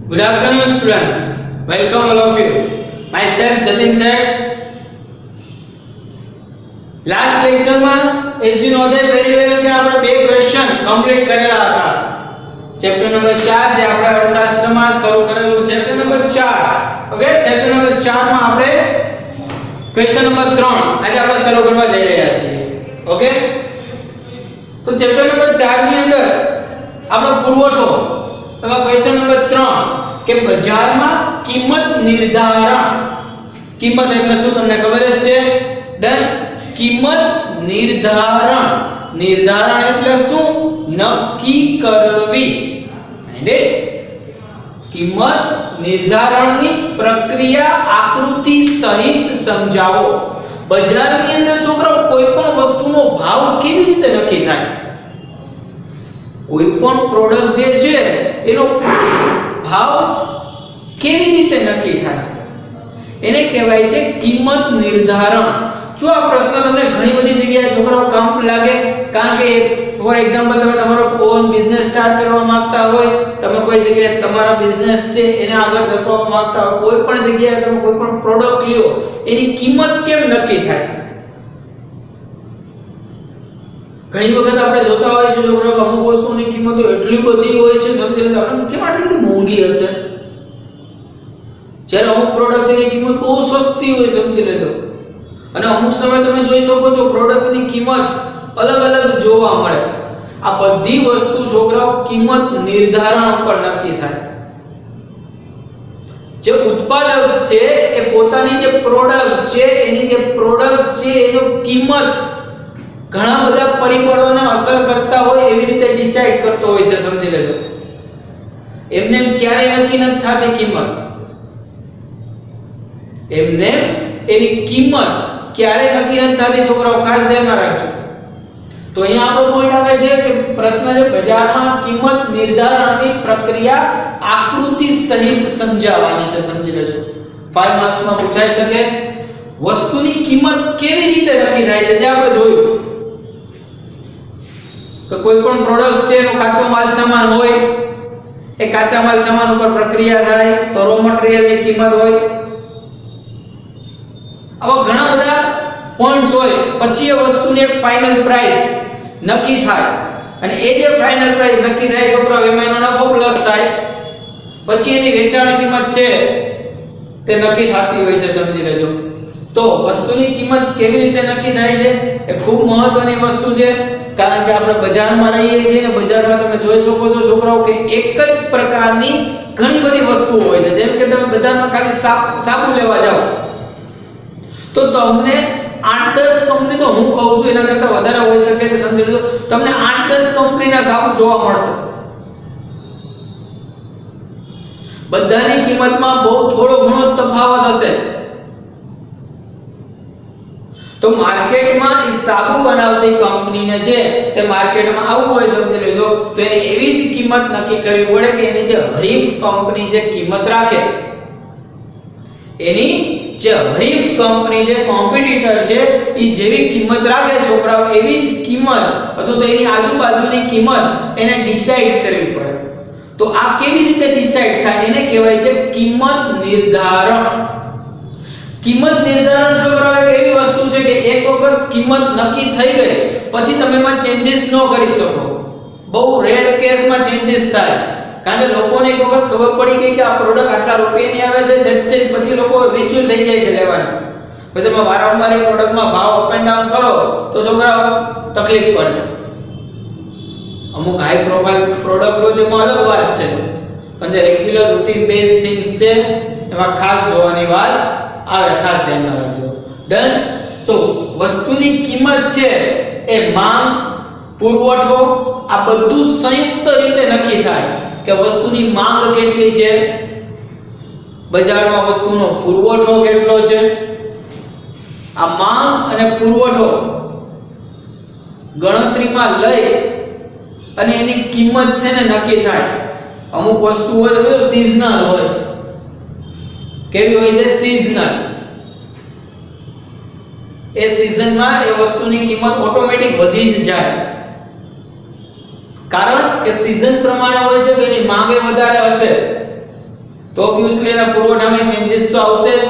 Good afternoon, students. Welcome all of you. Myself Jatin Seth. Last lecture માં as you know that very well કે આપણે બે question complete કરેલા હતા. Chapter number 4 જે આપણે અર્થશાસ્ત્રમાં શરૂ કરેલું chapter number 4. Okay, chapter number 4 માં આપણે ક્વેશ્ચન નંબર 3 આજે આપણે શરૂ કરવા જઈ રહ્યા છીએ. ઓકે, તો ચેપ્ટર નંબર 4 ની અંદર આપણો પુરવઠો એમાં ક્વેશ્ચન નંબર 3 કે બજારમાં કિંમત નિર્ધારણ. કિંમત એટલે શું તમને ખબર જ છે? ડન. કિંમત નિર્ધારણ. નિર્ધારણ એટલે શું? નક્કી કરવી. કિંમત નિર્ધારણની પ્રક્રિયા આકૃતિ સહિત સમજાવો. બજારની અંદર છોકરાઓ કોઈ પણ વસ્તુનો ભાવ કેવી રીતે નક્કી થાય? કોઈ પણ પ્રોડક્ટ જે છે એનો ભાવ કેવી રીતે નક્કી થાય એને કહેવાય છે કિંમત નિર્ધારણ. જો આ પ્રશ્ન તમને ઘણી બધી જગ્યાએ છોકરાઓ કામ લાગે, કારણ કે ફોર એક્ઝામ્પલ તમે તમારો ઓન બિઝનેસ સ્ટાર્ટ કરવા માંગતા હોય, તમે કોઈ જગ્યાએ તમારા બિઝનેસ છે એને આગળ ધપાવવા માંગતા હોય, કોઈ પણ જગ્યાએ તમે કોઈ પણ પ્રોડક્ટ લ્યો એની કિંમત કેમ નક્કી થાય? ઘણી વખત આપણે જોતા હોય છે છોકરાઓ અમુક વસ્તુની કિંમતો એટલી બધી હોય છે, સમજી લો આપણે કેમ આટલી બધી મોંઘી હશે, જ્યારે અમુક પ્રોડક્ટ છે એની કિંમત બહુ સસ્તી હોય, સમજી લેજો. અને અમુક સમય તમે જોઈ શકો છો પ્રોડક્ટની કિંમત અલગ અલગ જોવા મળે. આ બધી વસ્તુ છોકરાઓ કિંમત નિર્ધારણ ઉપર નક્કી થાય. જે ઉત્પાદક છે એ પોતાની જે પ્રોડક્ટ છે એની જે પ્રોડક્ટ છે એનો કિંમત ઘણા બધા પરિબળોને અસર કરતા હોય એવી રીતે ડિસાઈડ કરતો હોય છે, સમજી લેજો. એમને ક્યારે નક્કી નથી થતી કિંમત, એમને એની કિંમત ક્યારે નક્કી નથી થતી, છોકરાઓ ખાસ ધ્યાનમાં રાખજો. તો અહીંયા આપણો પોઈન્ટ આવે છે કે પ્રશ્ન છે બજારમાં કિંમત નિર્ધારણની પ્રક્રિયા આકૃતિ સહિત સમજાવવાની છે, સમજી લેજો. 5 માર્ક્સમાં પૂછાઈ શકે. વસ્તુની કિંમત કેવી રીતે નક્કી થાય છે જે આપણે જોયું કે કોઈ પણ પ્રોડક્ટ છે એનો કાચો માલ સામાન હોય, એ કાચા માલ સામાન ઉપર પ્રક્રિયા થાય તો રો મટીરીયલની કિંમત હોય. આવા ઘણા બધા પોઈન્ટ્સ હોય, પછી એ વસ્તુની એક ફાઇનલ પ્રાઇસ નક્કી થાય, અને એ જે ફાઇનલ પ્રાઇસ નક્કી થાય છોકરાઓ એમાં એનો નફો પ્લસ થાય, પછી એની વેચાણ કિંમત છે તે નક્કી થતી હોય છે, સમજી લેજો. તો વસ્તુની કિંમત કેવી રીતે નક્કી થાય છે એ ખૂબ મહત્વની વસ્તુ છે, કારણ કે આપણે બજારમાં રહીએ છીએ ને બજારમાં તમે જોઈ શકો છો છોકરાઓ કે એક જ પ્રકારની ઘણી બધી વસ્તુઓ હોય છે. જેમ કે તમે બજારમાં ખાલી સાબુ લેવા જાઓ તો તમને 8-10 કંપની, તો હું કહું છું એના કરતાં વધારે હોઈ શકે છે, સમજી લો. તમને 8-10 કંપનીના સાબુ જોવા મળશે. બધાની કિંમતમાં બહુ થોડો ઘણો તફાવત હશે. તો માર્કેટમાં એ સાબુ બનાવતી કંપનીને છે તે માર્કેટમાં આવવું હોય, સમજી લેજો, તો એને એવી જ કિંમત નક્કી કરવી પડે કે એની જે હરીફ કંપની જે કિંમત રાખે, એની જે હરીફ કંપની જે કોમ્પિટિટર છે એ જેવી કિંમત રાખે છોકરાઓ એવી જ કિંમત અથવા તો એની આજુબાજુની કિંમત એને ડિસાઈડ કરવી પડે. તો આ કેવી રીતે ડિસાઈડ થાય એને કહેવાય છે કિંમત નિર્ધારણ. કિંમત નિર્ધારણ છોકરાઓ એક એવી વસ્તુ છે કે એક વખત કિંમત નક્કી થઈ ગઈ પછી તમે એમાં ચેન્જીસ ન કરી શકો. બહુ રેર કેસમાં ચેન્જીસ થાય, કારણ કે લોકોને એક વખત ખબર પડી ગઈ કે આ પ્રોડક્ટ આટલા રૂપિયાની આવે છે, છે પછી લોકો વિચલિત થઈ જાય છે લેવાની. પછી તમે વારંવાર એ પ્રોડક્ટમાં ભાવ અપ એન્ડ ડાઉન કરો તો છોકરાઓ તકલીફ પડે. અમુક હાઈ પ્રોફાઇલ પ્રોડક્ટ હોય તેમાં અલગ વાત છે, પણ જે રેગ્યુલર રૂટીન બેઝ થિંગ્સ છે એમાં ખાસ જોવાની વાત આવે, ખાસ ધ્યાનમાં રાખજો. ડન. તો વસ્તુની કિંમત છે એ માંગ, પુરવઠો આ બધું સંયુક્ત રીતે નક્કી થાય કે વસ્તુની માંગ કેટલી છે, બજારમાં વસ્તુનો પુરવઠો કેટલો છે. આ માંગ અને પુરવઠો ગણતરીમાં લઈ અને એની કિંમત છે ને નક્કી થાય. અમુક વસ્તુ હોય તો સીઝનલ હોય. કેવી હોય છે? સીઝનલ. એ સીઝનમાં એ વસ્તુની કિંમત ઓટોમેટિક વધી જ જાય, કારણ કે સીઝન પ્રમાણે હોય છે તો એની માંગ વધારે હશે તો ઓબ્વિયસલી એના પુરવઠામાં ચેન્જીસ તો આવશે જ.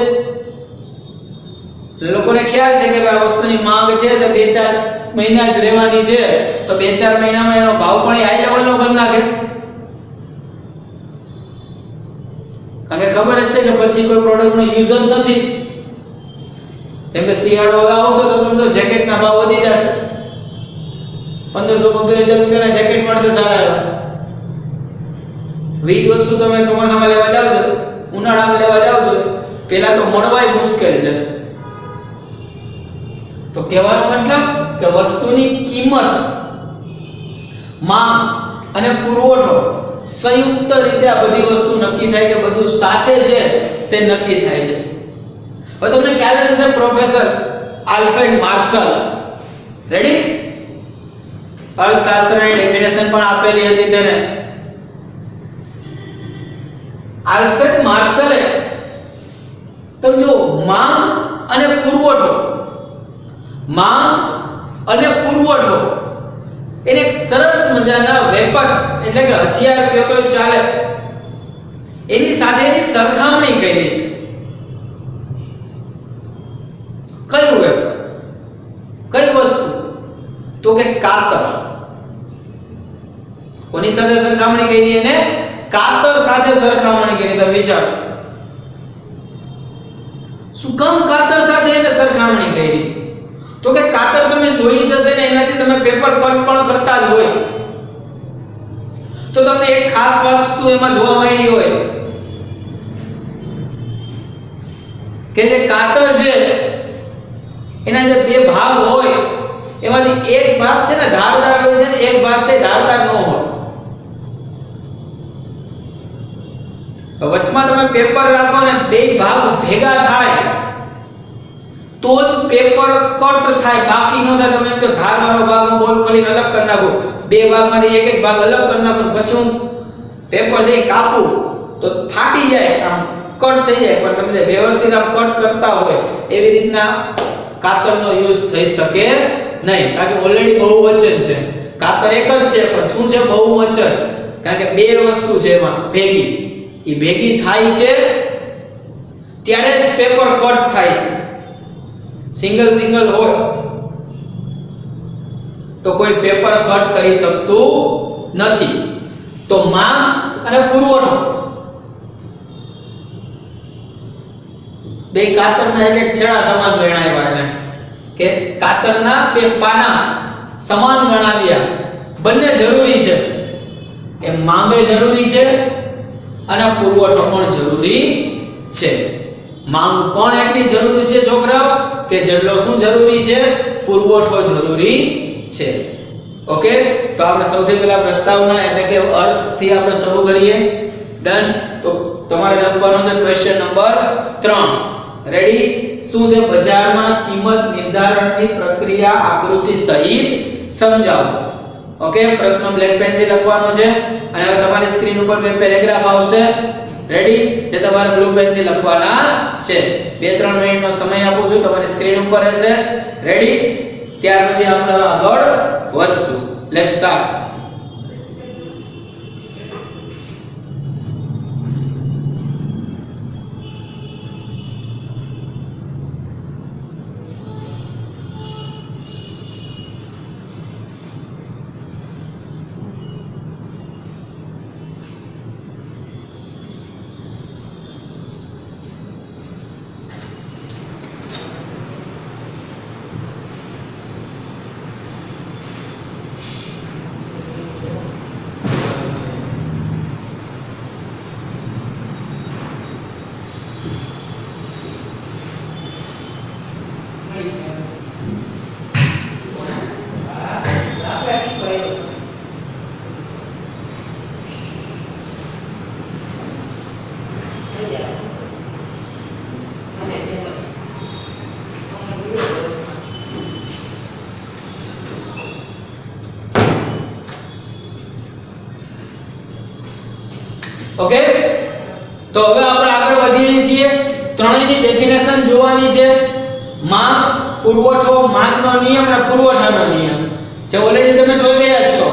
લોકોને ખ્યાલ છે કે આ વસ્તુની માંગ છે તો 2-4 મહિના જ રહેવાની છે, તો 2-4 મહિનામાં એનો ભાવ પણ હાઈ લેવલનો કરી નાખે. કારણ કે ખબર જ છે કે પછી કોઈ પ્રોડક્ટનો યુઝ જ નથી. જેમ કે શિયાળો આવશે તો તમને જેકેટના ભાવ વધી જશે, 1500-2000 રૂપિયાના જેકેટ મળશે સારા એવા. વીજ વસ્તુ તમે ચોમાસામાં લેવા જાવ છો, ઉનાળામાં લેવા જાવ છો, પહેલા તો મળવાય મુશ્કેલ છે. તો કહેવાનો મતલબ કે વસ્તુની કિંમત, માંગ અને પુરવઠો સંયુક્ત રીતે આ બધી વસ્તુ નક્કી થાય કે બધું સાથે છે તે નક્કી થાય છે. હવે તમને ખ્યાલ હશે પ્રોફેસર આલ્ફ્રેડ માર્શલ, રેડી, અર્થશાસ્ત્રની ડેફિનેશન પણ આપેલી હતી તેને. આલ્ફ્રેડ માર્શલે તમે જો માંગ અને પુરવઠો એને એક સરસ મજાના વેપન એટલે કે હથિયાર કયો તો ચાલે એની સાથે એની સરખામણી કરી છે. કયું વેપન, કઈ વસ્તુ? તો કે કાતર. કોની સાથે સરખામણી કરી? એને કાતર સાથે સરખામણી કરી. તમે વિચારો શું કામ કાતર સાથે એને સરખામણી કરી? તો કે કાતર તમે જોઈ જશે ને એનાથી તમે પેપર કટ પણ કરતા જ હોય તો તમને એક ખાસ વસ્તુ એમાં જોવા મળી હોય કે જે કાતર છે એના જે બે ભાગ હોય એમાંથી એક ભાગ છે ને ધારદાર હોય છે ને એક ભાગ છે ધારદાર ન હોય. વચમાં તમે પેપર રાખો ને બે ભાગ ભેગા થાય તો જ પેપર કટ થાય, બાકી ન થાય. તમે એમ કે ધારવાળો ભાગ હું બોલ ખોલીને અલગ કરી નાખું, બે ભાગમાંથી એક ભાગ અલગ કરી નાખું, પછી હું પેપર છે કાપું તો ફાટી જાય, આમ કટ થઈ જાય. પણ તમે જે વ્યવસ્થિત આમ કટ કરતા હોય એવી રીતના કાતરનો યુઝ થઈ શકે નહીં, કારણ કે ઓલરેડી બહુવચન છે. કાતર એક જ છે પણ શું છે? બહુવચન. કારણ કે બે વસ્તુ છે એમાં ભેગી, એ ભેગી થાય છે ત્યારે જ પેપર કટ થાય છે. સિંગલ હોય તો કોઈ પેપર કટ કરી શકતું નથી. તો માંગ અને પુરવઠો બે કાતરના એક છેડા સમાન ગણાવ્યા એને, કે કાતરના બે પાના સમાન ગણાવ્યા. બંને જરૂરી છે, એ માંગે જરૂરી છે અને પુરવઠો પણ જરૂરી છે. માંગ પણ એટલી જરૂરી છે છોકરાઓ કે જેટલો શું જરૂરી છે? પુરવઠો જરૂરી છે. ઓકે, તો આપણે સૌથી પહેલા પ્રસ્તાવના એટલે કે અર્થથી આપણે શરૂ કરીએ. ડન. તો તમારે લખવાનો છે ક્વેશ્ચન નંબર 3. રેડી? શું છે? બજારમાં કિંમત નિર્ધારણની પ્રક્રિયા આકૃતિ સહિત સમજાવો. ઓકે, પ્રશ્ન બ્લેક પેન થી લખવાનો છે અને હવે તમારી સ્ક્રીન ઉપર બે પેરેગ્રાફ આવશે. રેડી? જે તમારે બ્લુ પેન થી લખવાના છે. 2-3 મિનિટનો સમય આપું છું, તમારી સ્ક્રીન ઉપર રહેશે. રેડી? ત્યાર પછી આપણે આગળ વધશું. Let's start. ઓકે, તો હવે આપણે આગળ વધીએ છીએ. ત્રણેયની ડેફિનેશન જોવાની છે. માંગ, પુરવઠો, માંગનો નિયમ અને પુરવઠાનો નિયમ. જે ઓલરેડી તમે જોઈ ગયા છો.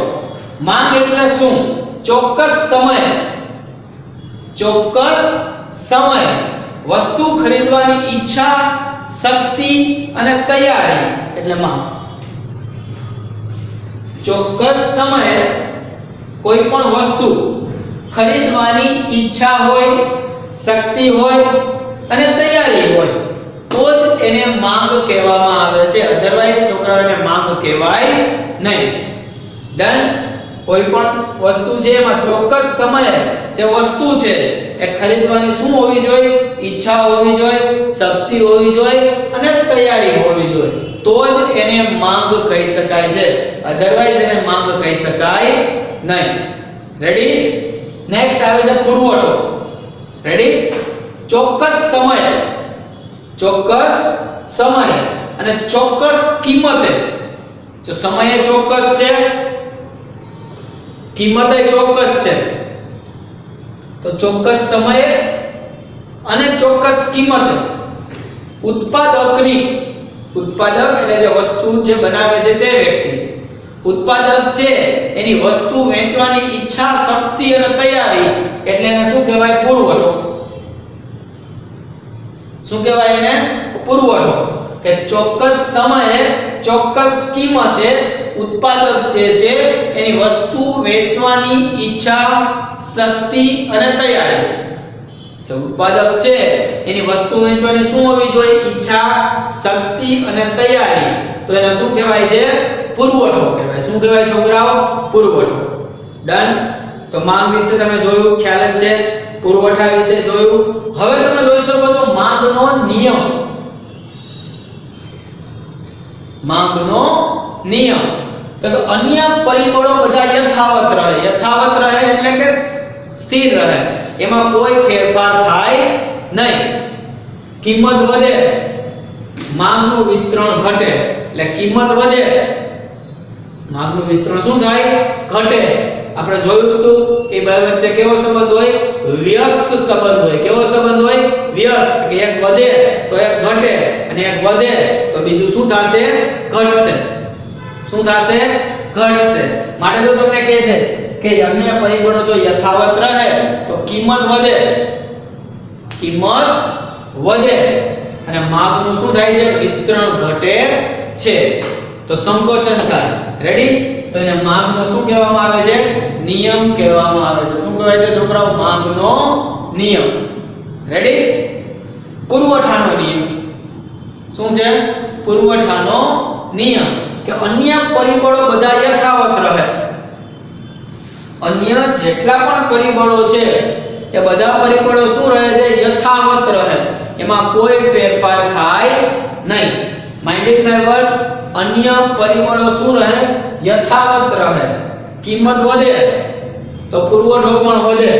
માંગ એટલે શું? ચોક્કસ સમય ચોક્કસ સમય વસ્તુ ખરીદવાની ઈચ્છા, શક્તિ અને તૈયારી એટલે માંગ. ચોક્કસ સમયે કોઈ પણ વસ્તુ ખરીદવાની ઈચ્છા હોય, શક્તિ હોય અને તૈયારી હોય તો જ એને માંગ કહેવામાં આવે છે. અધરવાઇઝ છોકરાઓને માંગ કહેવાય નહીં. ડન. કોઈ પણ વસ્તુ છે એમાં ચોક્કસ સમયે જે વસ્તુ છે એ ખરીદવાની શું હોવી જોઈએ? ઈચ્છા હોવી જોઈએ, શક્તિ હોવી જોઈએ અને તૈયારી હોવી જોઈએ તો જ એને માંગ કહી શકાય છે. અધરવાઇઝ એને માંગ કહી શકાય નહીં. રેડી? નેક્સ્ટ આવે છે પુરવઠો. રેડી? ચોક્કસ સમયે અને ચોક્કસ કિંમતે. જો સમયે ચોક્કસ છે, કિંમતે ચોક્કસ છે તો ચોક્કસ સમયે અને ચોક્કસ કિંમતે ઉત્પાદક એટલે જે વસ્તુ જે બનાવે છે તે વ્યક્તિ, ઉત્પાદક છે એની વસ્તુ વેચવાની ઈચ્છા, શક્તિ અને તૈયારી એટલે એને શું કહેવાય? પુરવઠો. શું કહેવાય એને? પુરવઠો. કે ચોક્કસ સમયે ચોક્કસ કિંમતે ઉત્પાદક જે છે એની વસ્તુ વેચવાની ઈચ્છા, શક્તિ અને તૈયારી. જો ઉત્પાદક છે એની વસ્તુ વેચવાની શું હોવી જોઈએ? ઈચ્છા, શક્તિ અને તૈયારી તો એને શું કહેવાય છે? પુરવઠો કહેવાય. શું કહેવાય છોકરાઓ? પુરવઠો. ડન. તો માંગ વિશે તમે જોયું, ખ્યાલ જ છે. પુરવઠા વિશે જોયું. હવે તમે જોઈ શકો છો માંગનો નિયમ. માંગનો નિયમ તો અન્ય પરિબળો બધા યથાવત રહે. યથાવત રહે એટલે કે સ્થિર રહે, એમાં કોઈ ફેરફાર થાય નહીં. કિંમત વધે, માંગનું વિસ્તરણ ઘટે. એટલે કિંમત વધે, માંગનું વિસ્તરણ શું થાય? ઘટે. આપણે જોયું હતું કે બે વચ્ચે કેવો સંબંધ હોય? વ્યસ્ત સંબંધ હોય. કેવો સંબંધ હોય? વ્યસ્ત. કે એક વધે તો એક ઘટે અને એક વધે તો બીજું શું થશે? ઘટશે. શું થશે? ઘટશે. માટે તો તમને કહે છે કે અન્ય પરિબળો જો યથાવત રહે તો કિંમત વધે. કિંમત વધે અને માંગનું શું થાય છે? વિસ્તરણ ઘટે છે. તો સંકોચન થાય. રેડી? તો એને માંગનો શું કહેવામાં આવે છે? નિયમ કહેવામાં આવે છે. શું કહેવાય છે છોકરાઓ? માંગનો નિયમ. રેડી? પુરવઠાનો નિયમ. શું છે? પુરવઠાનો નિયમ કે અન્ય પરિબળો બધા યથાવત રહે. અન્ય જેટલા પણ પરિબળો છે એ બધા પરિબળો શું રહે છે? યથાવત રહે. એમાં કોઈ ફેરફાર થાય નહીં. Minded my word. અન્ય પરિબળો શું રહે? યથાવત રહે. કિંમત વધે તો પુરવઠો પણ વધે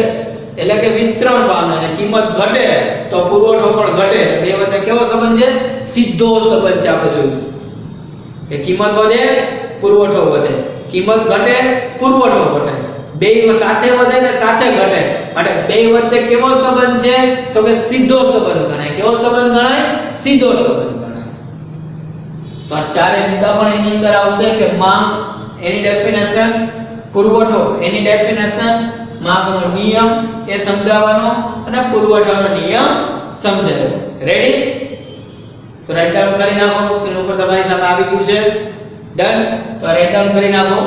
એટલે કે વિસ્તરણ પામે અને કિંમત ઘટે તો પુરવઠો પણ ઘટે. બે વચ્ચે કેવો સંબંધ છે? સીધો સંબંધ છે. આપણે જોયું કે કિંમત વધે, પુરવઠો વધે. કિંમત ઘટે, પુરવઠો ઘટે. બે સાથે વધે ને સાથે ઘટે. માટે બે વચ્ચે કેવો સંબંધ છે? તો કે સીધો સંબંધ ગણાય. કેવો સંબંધ ગણાય? સીધો સંબંધ ગણાય. તો આ ચારે મુદ્દા પણ એની અંદર આવશે કે માંગ એની ડેફિનેશન, પુરવઠો એની ડેફિનેશન, માંગનો નિયમ એ સમજાવવાનો અને પુરવઠાનો નિયમ સમજાવવાનો. રેડી? તો રાઈટ ડાઉન કરી નાખો. સ્ક્રીન ઉપર તમારી સામે આવી ગયું છે. ડન. તો રાઈટ ડાઉન કરી નાખો.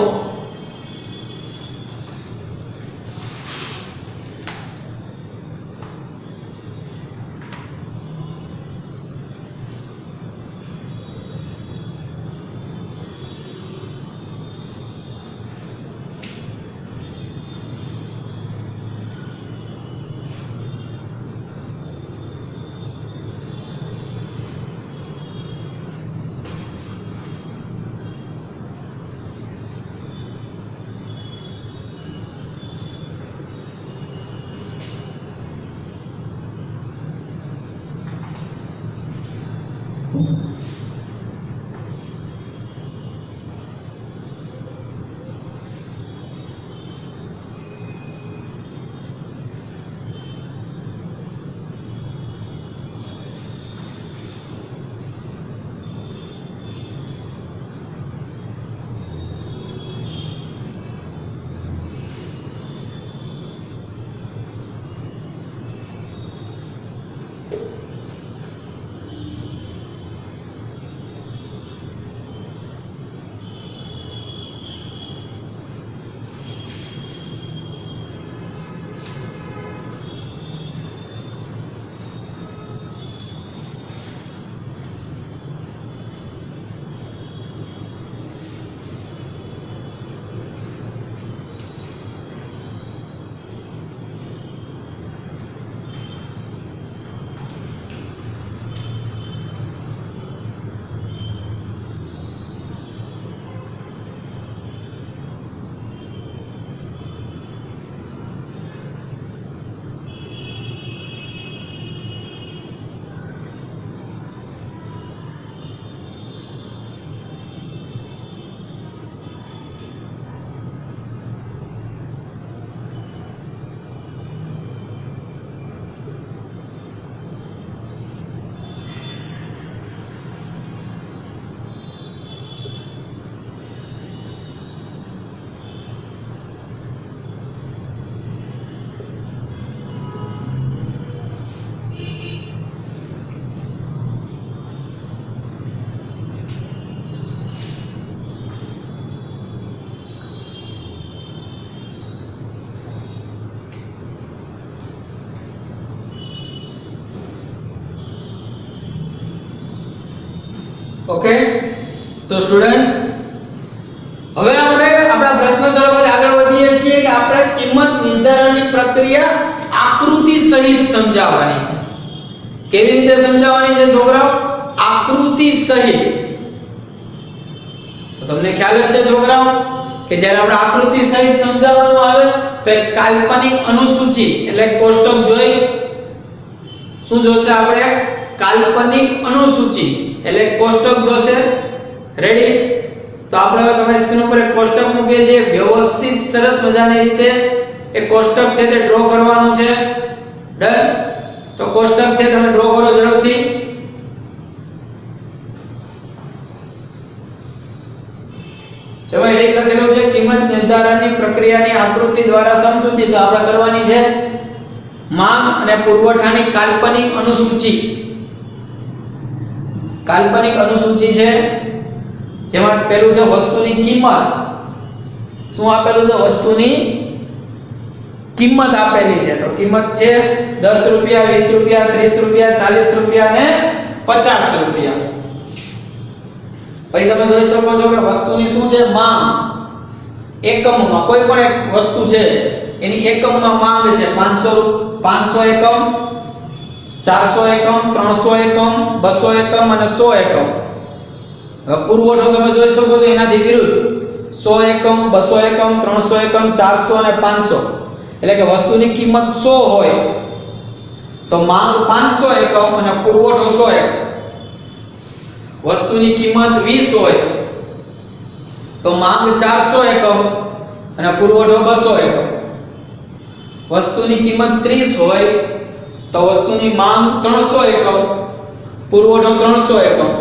ઓકે, તો સ્ટુડન્ટ્સ હવે આપણે આપણા પ્રશ્ન તરફ આગળ વધીએ છીએ કે આપણે કિંમત નિર્ધારણની પ્રક્રિયા આકૃતિ સહિત સમજાવવાની છે. કેવી રીતે સમજાવવાની છે છોકરાઓ? આકૃતિ સહિત. તો તમને ખ્યાલ જ છે છોકરાઓ કે જ્યારે આપણે આકૃતિ સહિત સમજાવવાનું આવે તો એક કાલ્પનિક અનુસૂચિ એટલે કોષ્ટક જોઈ. શું જોશે આપણે? કાલ્પનિક અનુસૂચિ એટલે કોષ્ટક જોશે. રેડી? તો આપણે હવે તમારી સ્ક્રીન ઉપર એક કોષ્ટક મૂકીએ છીએ. વ્યવસ્થિત સરસ મજાની રીતે એક કોષ્ટક છે તે ડ્રો કરવાનું છે. ડન? તો કોષ્ટક છે તમે ડ્રો કરો ઝડપથી. જેમાં હેડિંગ લખેલું છે કિંમત નિર્ધારણની પ્રક્રિયાની આકૃતિ દ્વારા સમજૂતી. તો આપણે કરવાની છે માંગ અને પુરવઠાની કાલ્પનિક અનુસૂચિ. કાલ્પનિક અનુસૂચિ છે જેમાં પહેલું છે વસ્તુની કિંમત. શું આપેલું છે? વસ્તુની કિંમત આપેલી છે. તો કિંમત છે 10 રૂપિયા, 20 રૂપિયા, 30 રૂપિયા, 40 રૂપિયા અને 50 રૂપિયા. પછી તમે જોઈ શકો છો કે વસ્તુની શું છે? માંગ. એકમમાં કોઈ પણ એક વસ્તુ છે એની એકમમાં માંગ છે 500 એકમ, 400 એકમ, 300 એકમ, 200 એકમ અને 100 એકમ. હવે પુરવઠો તમે જોઈ શકો છો એનાથી વિરુદ્ધ 100 એકમ, 200 એકમ, 300 એકમ, 400 અને 500. એટલે કે વસ્તુની કિંમત 100 હોય તો માંગ 500 એકમ અને પુરવઠો 100 એકમ. વસ્તુની કિંમત 20 હોય તો માંગ 400 એકમ અને પુરવઠો 200 એકમ. વસ્તુની કિંમત 30 હોય તો વસ્તુની માંગ 300 એકમ, પુરવઠો 300 એકમ.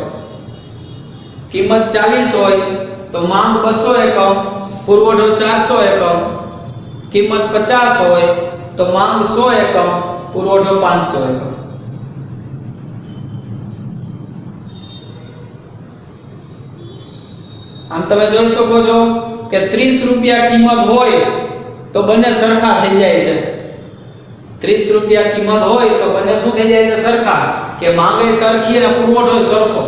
કિંમત 40 હોય તો માંગ 200 એકમ, પુરવઠો 400 એકમ. કિંમત 50 હોય તો માંગ 100 એકમ, પુરવઠો 500 એકમ. આમ તમે જોઈ શકો છો કે 30 રૂપિયા કિંમત હોય તો બંને સરખા થઈ જાય છે. 30 રૂપિયા કિંમત હોય તો બંને શું થઈ જાય છે? સરખા. કે માંગે સરખી અને પુરવઠો સરખો.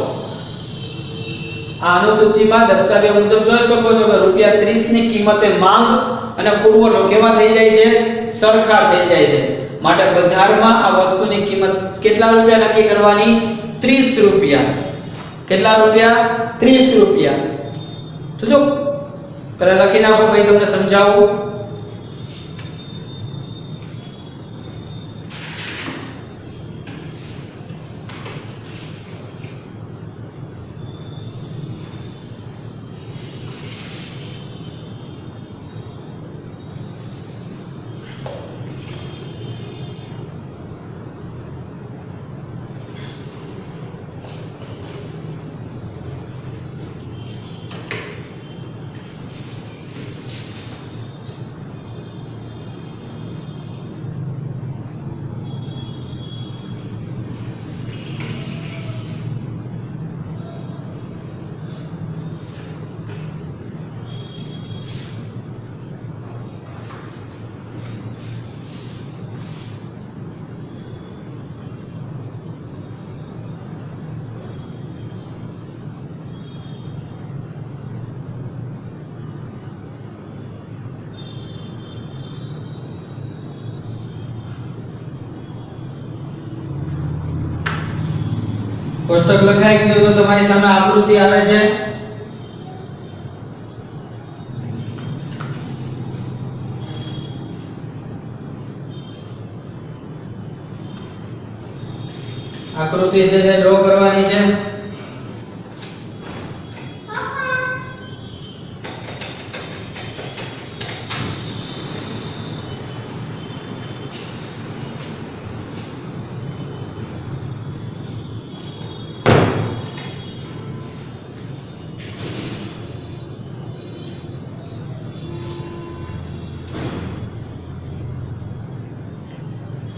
આ અનુસૂચિમાં દર્શાવ્યા મુજબ જોઈ શકો છો કે રૂપિયા 30 ની કિંમતે માંગ અને પુરવઠો કેવા થઈ જાય છે? સરખા થઈ જાય છે. માટે બજારમાં આ વસ્તુની કિંમત કેટલા રૂપિયા નક્કી કરવાની? 30 રૂપિયા. કેટલા રૂપિયા? 30 રૂપિયા. તો જો પહેલા લખી નાખો ભાઈ, તમને સમજાવું. કોષ્ટક લખાઈ ગયું તો તમારી સામે આકૃતિ આવે છે. આકૃતિ છે તે ડ્રો કરવાની છે.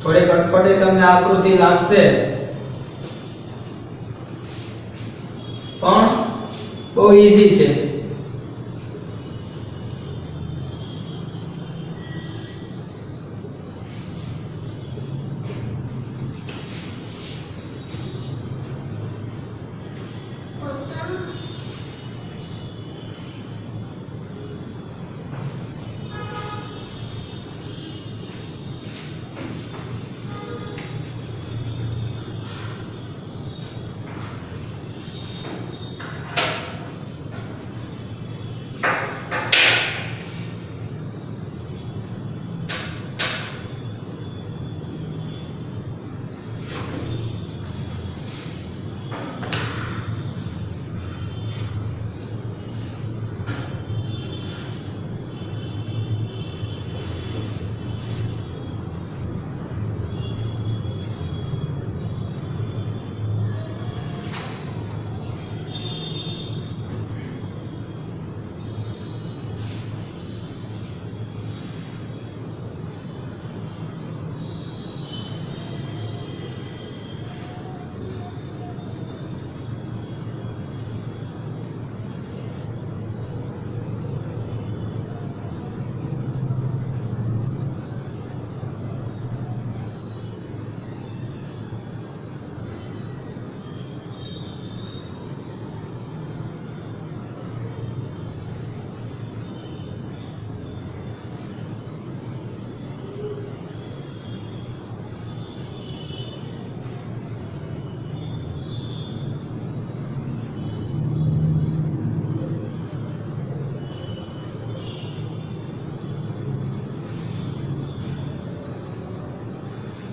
થોડી કટપટી તમને આકૃતિ લાગશે પણ બહુ ઈઝી છે.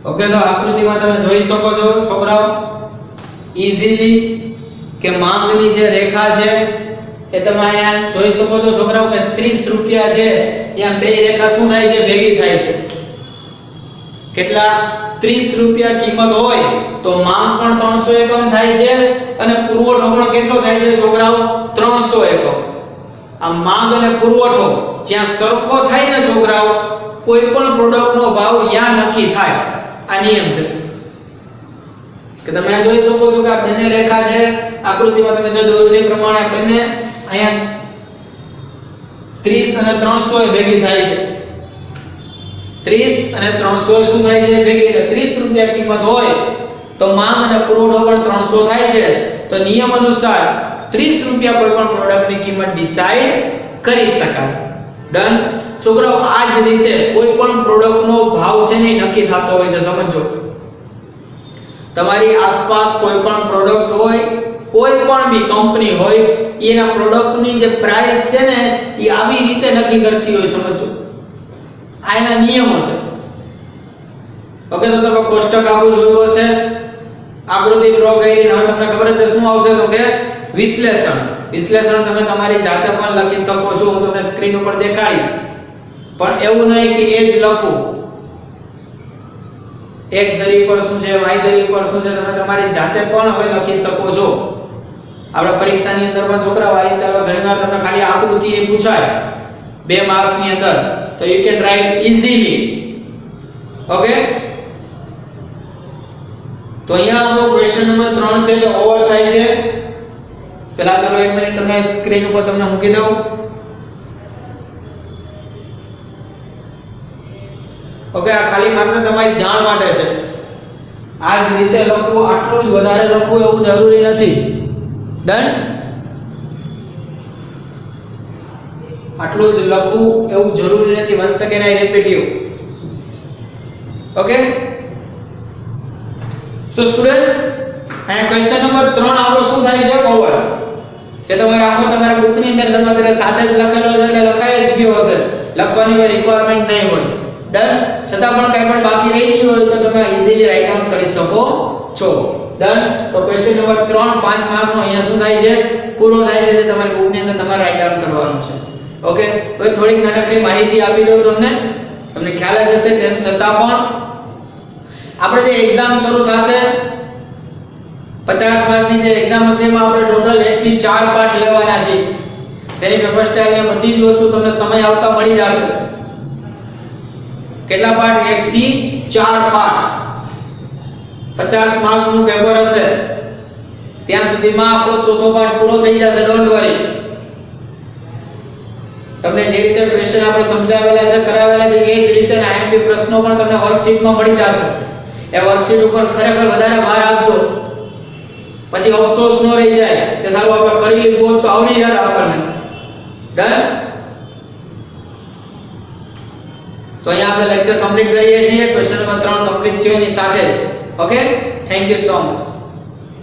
ઓકે, તો આકૃતિમાં તમે જોઈ શકો છો છોકરાઓ ઈઝીલી કે માંગની જે રેખા છે એ તમે અહીંયા જોઈ શકો છો છોકરાઓ કે 30 રૂપિયા છે, અહીંયા બે રેખા શું થાય છે? ભેગી થાય છે. કેટલા? 30 રૂપિયા કિંમત હોય તો માંગ પણ 300 એકમ થાય છે અને પુરવઠો પણ કેટલો થાય છે છોકરાઓ? 300 એકમ. આ માંગ અને પુરવઠો જ્યાં સરખો થાય ને છોકરાઓ, કોઈ પણ પ્રોડક્ટનો ભાવ ત્યાં નક્કી થાય. આ નિયમ છે કે તમે આ જોઈ શકો છો કે આ બંને રેખા છે, આકૃતિમાં તમે જો દોર્યું છે એ પ્રમાણે આ બંને અહીંયા 30 અને 300 એ ભેગી થાય છે. 30 અને 300 શું થાય છે? ભેગી. 30 રૂપિયા કિંમત હોય તો માંગ અને પુરવઠો પણ 300 થાય છે. તો નિયમ અનુસાર 30 રૂપિયા કોઈ પણ પ્રોડક્ટની કિંમત ડિસાઈડ કરી શકાય. ડન. છોકરાઓ આ જ રીતે કોઈ પણ પ્રોડક્ટનો ભાવ છે ને નક્કી થતો હોય છે. સમજો, તમારી આસપાસ કોઈ પણ પ્રોડક્ટ હોય, કોઈ પણ બી કંપની હોય, એના પ્રોડક્ટની જે પ્રાઇસ છે ને એ આવી રીતે નક્કી કરતી હોય. સમજો, આ એના નિયમો છે. ઓકે, તો તમે કોષ્ટક આખું જોયું હશે, આકૃતિ ડ્રો કરી. હવે તમને ખબર છે શું આવશે? તો કે વિશ્લેષણ. વિશ્લેષણ તમે તમારી જાતે પણ લખી શકો છો, હું તમને સ્ક્રીન ઉપર દેખાડીશ. પણ એવું નહીં કે એ જ લખું. x ધરી પર શું છે, y ધરી પર શું છે, તમે તમારી જાતે પણ હવે લખી શકો છો. આપણા પરીક્ષાની અંદર પણ છોકરાઓ આ રીતે હવે ઘણીવાર તમને ખાલી આકૃતિ એ પૂછાય 2 માર્ક્સ ની અંદર, તો you can write easily. Okay, તો અહીંયા આપણો ક્વેશ્ચન નંબર 3 છે, તો ઓવર થાય છે. પહેલા ચલો 1 મિનિટ તમને સ્ક્રીન ઉપર તમને મૂકી દઉં. ઓકે, આ ખાલી માત્ર તમારી જાણ માટે છે. આ જ રીતે લખવું, આટલું જ વધારે લખવું એવું જરૂરી નથી. ડન. આટલું જ લખવું એવું જરૂરી નથી. Once again I repeat you. Okay, so students, આ ક્વેશ્ચન નંબર 3 આપણો શું થાય છે? ઓવર. જે તમે રાખો તમારા બુકની અંદર તમારે સાથે જ લખેલો છે એટલે લખાઈ જ ગયો હશે, લખવાની કોઈ રિક્વાયરમેન્ટ નહીં હોય. ડન. છતાં પણ કંઈ પણ બાકી રહી ગયું હોય તો તમે ઈઝીલી રાઈટ ડાઉન કરી શકો છો. ડન. તો ક્વેશ્ચન નંબર 3 5 માર્કનો અહીંયા શું થાય છે? પૂરો થાય છે, જે તમારી બુકની અંદર તમારે રાઈટ ડાઉન કરવાનું છે. ઓકે, હવે થોડીક નાનકડી માહિતી આપી દઉં તમને ખ્યાલ જ હશે. તેમ છતાં પણ આપણે જે એક્ઝામ શરૂ થશે 50 માર્કની જે એક્ઝામ હશે એમાં આપણે ટોટલ 1 થી 4 પાઠ લેવાના છે. જેની પેપર સ્ટાઇલ ને બધી જ વસ્તુ તમને સમય આવતા મળી જશે. કેટલા પાઠ? 1 થી 4 પાઠ. 50 માર્કનું પેપર હશે. ત્યાં સુધીમાં આપણો ચોથો પાઠ પૂરો થઈ જશે. Don't worry. તમને જે રીતે ક્વેશ્ચન આપણે સમજાવેલા છે, કરાવેલા છે, એ જ રીતે આઈએમપી પ્રશ્નો પણ તમને વર્કશીટમાં મળી જશે. એ વર્કશીટ ઉપર ખરેખર વધારે ભાર આપજો. પછી અફસોસ ન રહી જાય કે સારું આપણે કરી લીધું હોત તો આવડી જાત આપણને. ડન. તો અહીંયા આપણે લેક્ચર કમ્પ્લીટ કરીએ છીએ. ક્વેશ્ચન નંબર 3 કમ્પ્લીટ થયો એની સાથે જ. Okay, thank you so much.